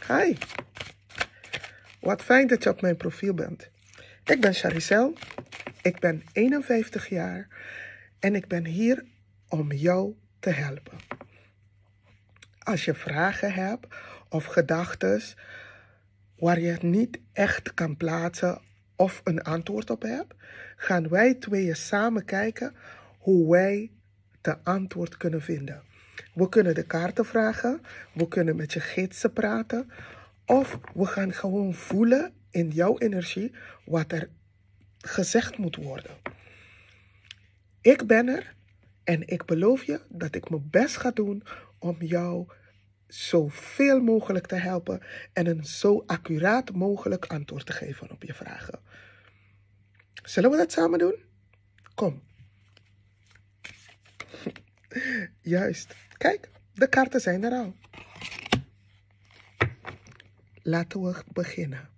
Hi, wat fijn dat je op mijn profiel bent. Ik ben Charicel, ik ben 51 jaar en ik ben hier om jou te helpen. Als je vragen hebt of gedachten waar je het niet echt kan plaatsen of een antwoord op hebt, gaan wij tweeën samen kijken hoe wij de antwoord kunnen vinden. We kunnen de kaarten vragen, we kunnen met je gidsen praten of we gaan gewoon voelen in jouw energie wat er gezegd moet worden. Ik ben er en ik beloof je dat ik mijn best ga doen om jou zoveel mogelijk te helpen en een zo accuraat mogelijk antwoord te geven op je vragen. Zullen we dat samen doen? Kom. Juist. Kijk, de kaarten zijn er al. Laten we beginnen.